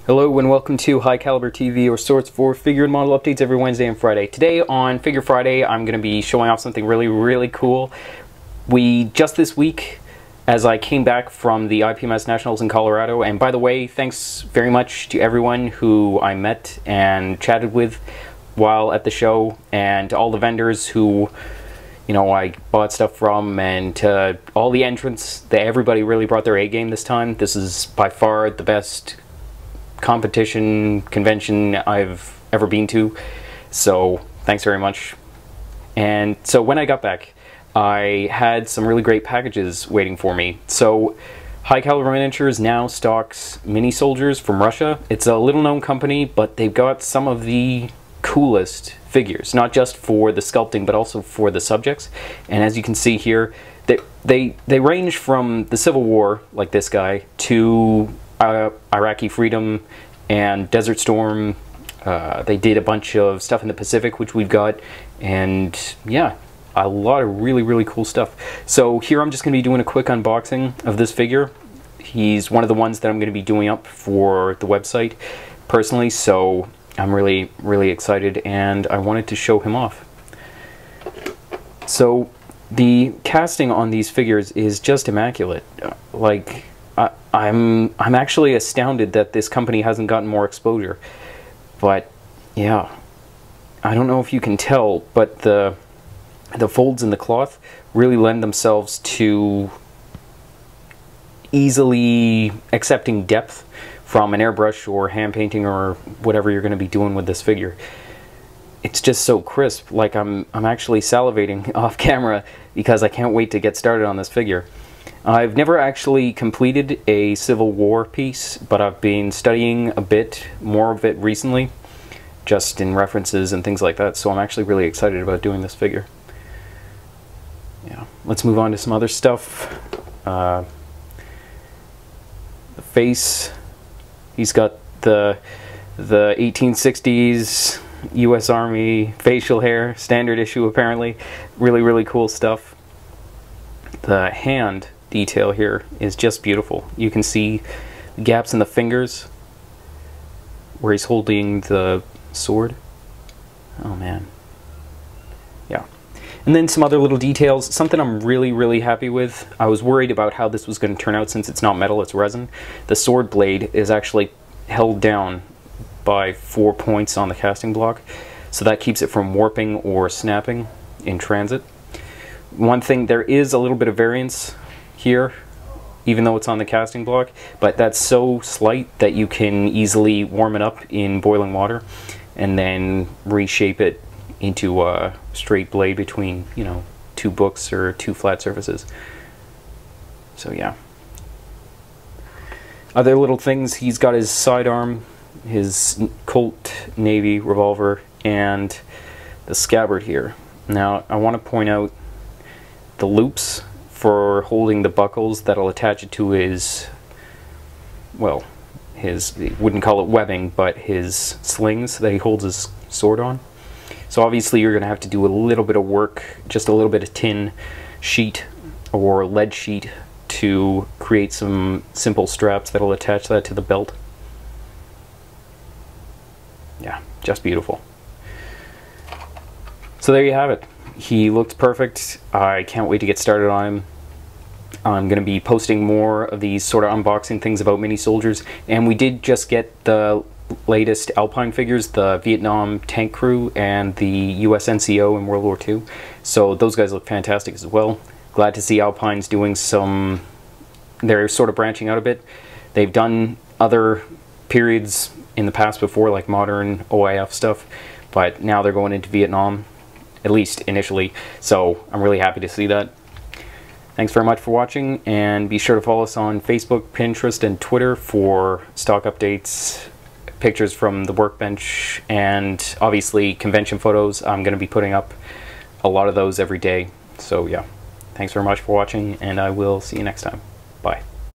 Hello and welcome to High Caliber TV, or sorts for figure and model updates every Wednesday and Friday. Today on Figure Friday, I'm going to be showing off something really cool. Just this week, as I came back from the IPMS Nationals in Colorado, and by the way, thanks very much to everyone who I met and chatted with while at the show, and to all the vendors who, you know, I bought stuff from, and to all the entrants. Everybody really brought their A game this time. This is by far the best competition convention I've ever been to, so thanks very much. And so when I got back, I had some really great packages waiting for me. So High Caliber Miniatures now stocks MiniSoldiers from Russia. It's a little known company, but they've got some of the coolest figures, not just for the sculpting but also for the subjects. And as you can see here, they range from the Civil War, like this guy, to Iraqi Freedom and Desert Storm. They did a bunch of stuff in the Pacific, which we've got, and yeah, a lot of really cool stuff. So here I'm just going to be doing a quick unboxing of this figure. He's one of the ones that I'm going to be doing up for the website personally, so I'm really excited, and I wanted to show him off. So the casting on these figures is just immaculate. Like, I'm actually astounded that this company hasn't gotten more exposure. But yeah, I don't know if you can tell, but the folds in the cloth really lend themselves to easily accepting depth from an airbrush or hand painting or whatever you're going to be doing with this figure. It's just so crisp. Like, I'm actually salivating off camera because I can't wait to get started on this figure. I've never actually completed a Civil War piece, but I've been studying a bit more of it recently, just in references and things like that, so I'm actually really excited about doing this figure. Yeah, let's move on to some other stuff. The face, he's got the 1860s US Army facial hair, standard issue apparently. Really cool stuff. The hand detail here is just beautiful. You can see the gaps in the fingers where he's holding the sword. Oh man. Yeah. And then some other little details. Something I'm really happy with. I was worried about how this was going to turn out since it's not metal, it's resin. The sword blade is actually held down by 4 points on the casting block, so that keeps it from warping or snapping in transit. One thing, there is a little bit of variance here, even though it's on the casting block, but that's so slight that you can easily warm it up in boiling water and then reshape it into a straight blade between, you know, two books or two flat surfaces. So yeah. Other little things, he's got his sidearm, his Colt Navy revolver, and the scabbard here. Now I want to point out the loops for holding the buckles that'll attach it to his, well, his, wouldn't call it webbing, but his slings that he holds his sword on. So obviously you're going to have to do a little bit of work, just a little bit of tin sheet or lead sheet to create some simple straps that'll attach that to the belt. Yeah, just beautiful. So there you have it. He looks perfect. I can't wait to get started on him. I'm going to be posting more of these sort of unboxing things about MiniSoldiers, and we did just get the latest Alpine figures, the Vietnam tank crew and the US NCO in World War II. So those guys look fantastic as well. Glad to see Alpine's doing some, they're sort of branching out a bit. They've done other periods in the past before, like modern OIF stuff, but now they're going into Vietnam, at least initially, so I'm really happy to see that. Thanks very much for watching, and be sure to follow us on Facebook, Pinterest, and Twitter for stock updates, pictures from the workbench, and obviously convention photos. I'm going to be putting up a lot of those every day. So yeah, thanks very much for watching, and I will see you next time. Bye.